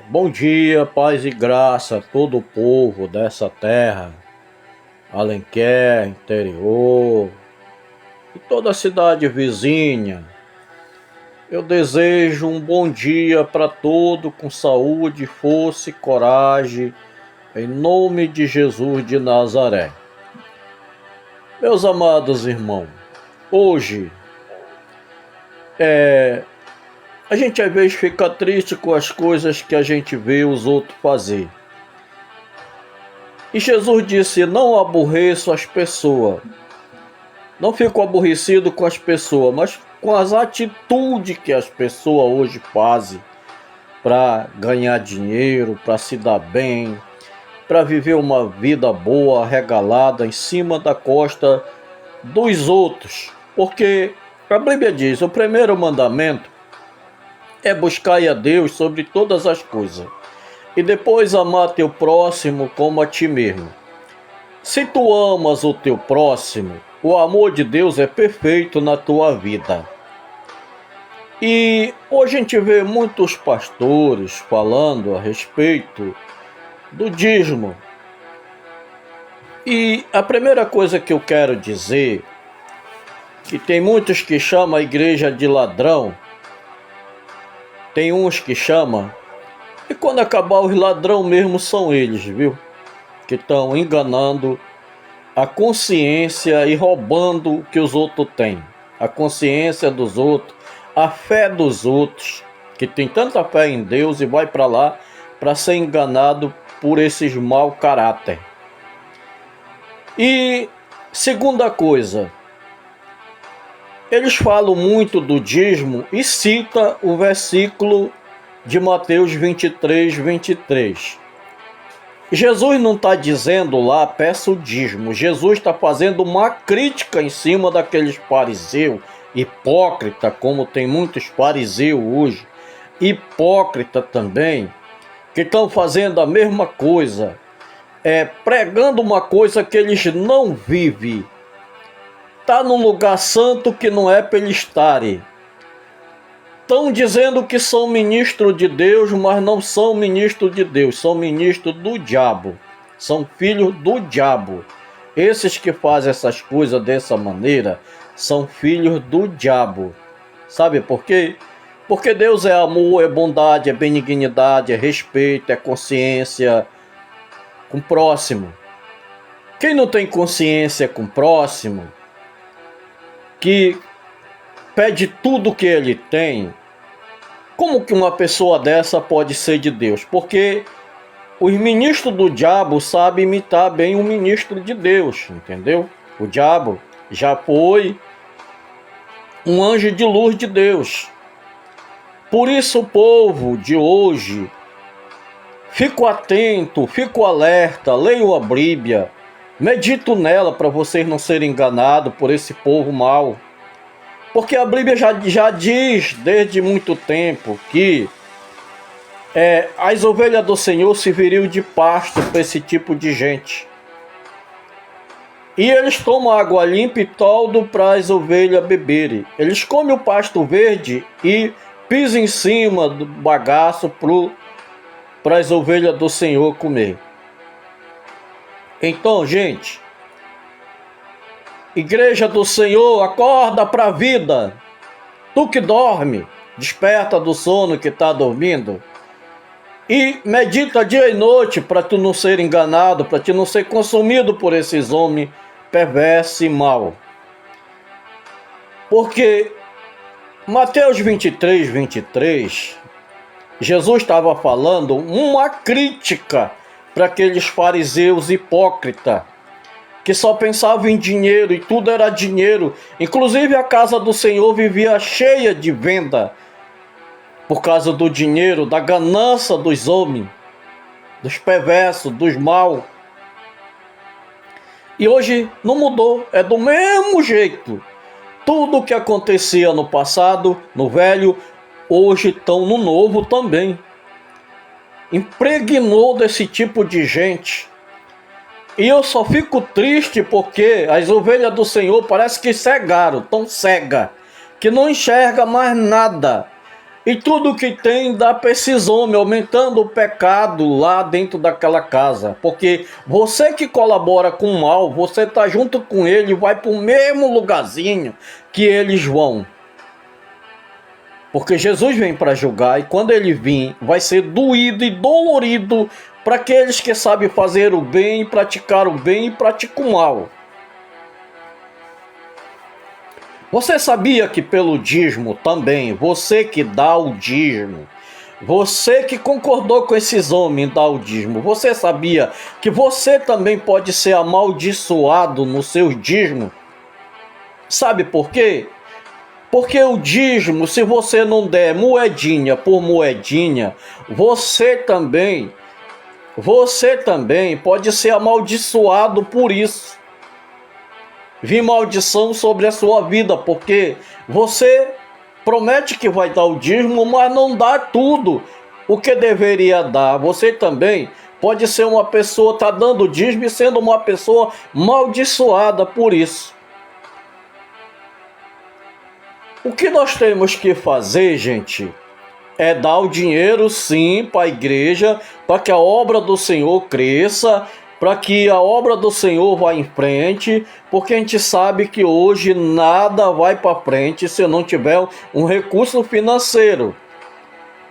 Bom dia, paz e graça a todo o povo dessa terra, Alenquer, interior e toda a cidade vizinha. Eu desejo um bom dia para todo com saúde, força e coragem, em nome de Jesus de Nazaré. Meus amados irmãos, hoje a gente às vezes fica triste com as coisas que a gente vê os outros fazer. E Jesus disse: não aborreço as pessoas. Não fico aborrecido com as pessoas, mas com as atitudes que as pessoas hoje fazem para ganhar dinheiro, para se dar bem, para viver uma vida boa, regalada em cima da costa dos outros. Porque a Bíblia diz: o primeiro mandamento é buscar a Deus sobre todas as coisas, e depois amar teu próximo como a ti mesmo. Se tu amas o teu próximo, o amor de Deus é perfeito na tua vida. E hoje a gente vê muitos pastores falando a respeito do dízimo. E a primeira coisa que eu quero dizer, que tem muitos que chamam a igreja de ladrão, tem uns que chamam, e quando acabar os ladrão mesmo são eles, viu? Que estão enganando a consciência e roubando o que os outros têm. A consciência dos outros, a fé dos outros, que tem tanta fé em Deus e vai para lá para ser enganado por esses mau caráter. E segunda coisa, eles falam muito do dízimo e cita o versículo de Mateus 23, 23. Jesus não está dizendo lá, peça o dízimo. Jesus está fazendo uma crítica em cima daqueles fariseus, hipócrita, como tem muitos fariseus hoje, hipócrita também, que estão fazendo a mesma coisa, pregando uma coisa que eles não vivem. Está num lugar santo que não é para eles estarem. Estão dizendo que são ministros de Deus, mas não são ministros de Deus, são ministros do diabo, são filhos do diabo. Esses que fazem essas coisas dessa maneira são filhos do diabo. Sabe por quê? Porque Deus é amor, é bondade, é benignidade, é respeito, é consciência com o próximo. Quem não tem consciência com o próximo, que pede tudo que ele tem, como que uma pessoa dessa pode ser de Deus? Porque os ministros do diabo sabem imitar bem o ministro de Deus, entendeu? O diabo já foi um anjo de luz de Deus. Por isso o povo de hoje, fico atento, fico alerta, leio a Bíblia, medito nela para vocês não serem enganados por esse povo mau. Porque a Bíblia já diz desde muito tempo que as ovelhas do Senhor serviriam de pasto para esse tipo de gente. E eles tomam água limpa e toldo para as ovelhas beberem. Eles comem o pasto verde e pisam em cima do bagaço para as ovelhas do Senhor comer. Então, gente, Igreja do Senhor, acorda para a vida. Tu que dorme, desperta do sono que está dormindo. E medita dia e noite para tu não ser enganado, para tu não ser consumido por esses homens perversos e maus. Porque Mateus 23, 23, Jesus estava falando uma crítica para aqueles fariseus hipócritas, que só pensavam em dinheiro e tudo era dinheiro. Inclusive a casa do Senhor vivia cheia de venda por causa do dinheiro, da ganância dos homens, dos perversos, dos maus. E hoje não mudou, é do mesmo jeito. Tudo o que acontecia no passado, no velho, hoje estão no novo também. Impregnou desse tipo de gente. E eu só fico triste porque as ovelhas do Senhor parece que cegaram, tão cega, que não enxerga mais nada. E tudo que tem dá para esses homens, aumentando o pecado lá dentro daquela casa. Porque você que colabora com o mal, você está junto com ele e vai para o mesmo lugarzinho que eles vão. Porque Jesus vem para julgar e quando ele vir, vai ser doído e dolorido para aqueles que sabem fazer o bem, praticar o bem e praticar o mal. Você sabia que pelo dízimo também, você que dá o dízimo, você que concordou com esses homens em dar o dízimo, você sabia que você também pode ser amaldiçoado no seu dízimo? Sabe por quê? Porque o dízimo, se você não der moedinha por moedinha, você também pode ser amaldiçoado por isso. Vir maldição sobre a sua vida, porque você promete que vai dar o dízimo, mas não dá tudo o que deveria dar. Você também pode ser uma pessoa, está dando dízimo e sendo uma pessoa amaldiçoada por isso. O que nós temos que fazer, gente, é dar o dinheiro sim para a igreja, para que a obra do Senhor cresça, para que a obra do Senhor vá em frente, porque a gente sabe que hoje nada vai para frente se não tiver um recurso financeiro.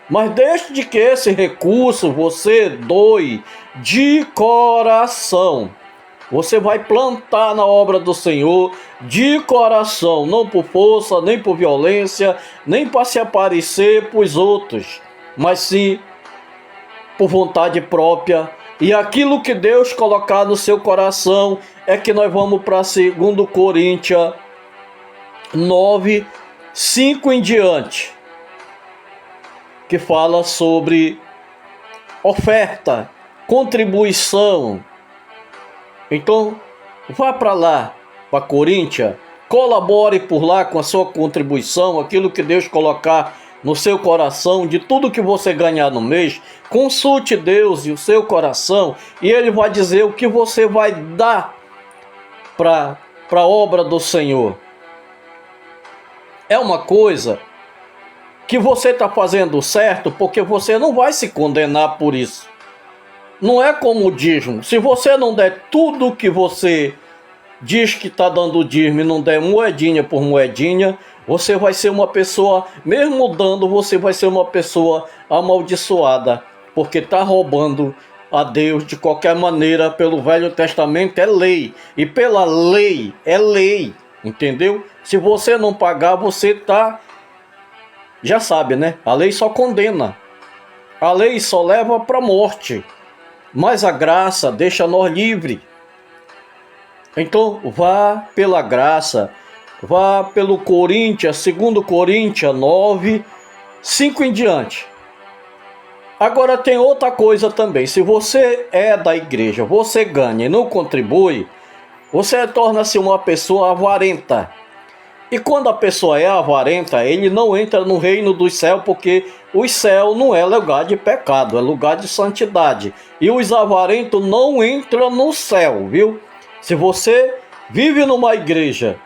Mas desde que esse recurso você doe de coração, você vai plantar na obra do Senhor de coração, não por força, nem por violência, nem para se aparecer para os outros, mas sim por vontade própria. E aquilo que Deus colocar no seu coração é que nós vamos para 2 Coríntios 9, 5 em diante, que fala sobre oferta, contribuição. Então, vá para lá, para Coríntia, colabore por lá com a sua contribuição, aquilo que Deus colocar no seu coração, de tudo que você ganhar no mês. Consulte Deus e o seu coração, e Ele vai dizer o que você vai dar para a obra do Senhor. É uma coisa que você está fazendo certo, porque você não vai se condenar por isso. Não é como o dízimo. Se você não der tudo o que você diz que está dando dízimo e não der moedinha por moedinha, você vai ser uma pessoa, mesmo dando, você vai ser uma pessoa amaldiçoada, porque está roubando a Deus de qualquer maneira. Pelo Velho Testamento é lei, e pela lei é lei, entendeu? Se você não pagar, você está, já sabe, né? A lei só condena, a lei só leva para a morte, mas a graça deixa nós livres. Então vá pela graça, vá pelo Coríntios, 2 Coríntios 9, 5 em diante. Agora tem outra coisa também. Se você é da igreja, você ganha e não contribui, você torna-se uma pessoa avarenta. E quando a pessoa é avarenta, ele não entra no reino dos céus, porque o céu não é lugar de pecado, é lugar de santidade. E os avarentos não entram no céu, viu? Se você vive numa igreja,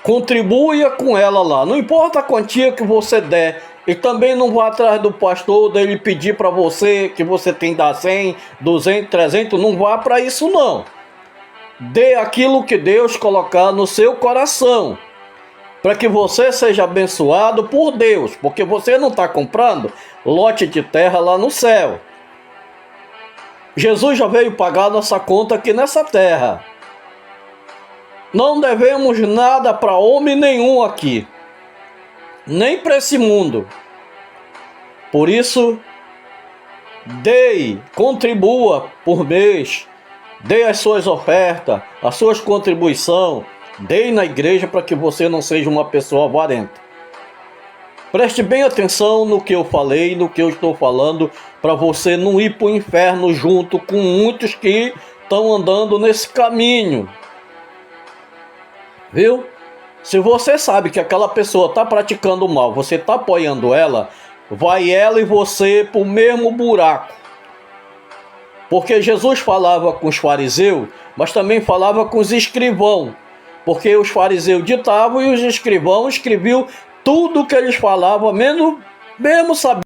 contribua com ela lá, não importa a quantia que você der, e também não vá atrás do pastor dele pedir para você que você tem que dar 100, 200, 300, não vá para isso não. Dê aquilo que Deus colocar no seu coração, para que você seja abençoado por Deus, porque você não está comprando lote de terra lá no céu. Jesus já veio pagar nossa conta aqui nessa terra. Não devemos nada para homem nenhum aqui, nem para esse mundo. Por isso, dê, contribua por mês, dê as suas ofertas, as suas contribuições, dê na igreja para que você não seja uma pessoa avarenta. Preste bem atenção no que eu falei, no que eu estou falando, para você não ir para o inferno junto com muitos que estão andando nesse caminho. Viu? Se você sabe que aquela pessoa está praticando mal, você está apoiando ela, vai ela e você para o mesmo buraco. Porque Jesus falava com os fariseus, mas também falava com os escrivãos. Porque os fariseus ditavam e os escrivãos escreviam tudo o que eles falavam, menos Mesmo sabendo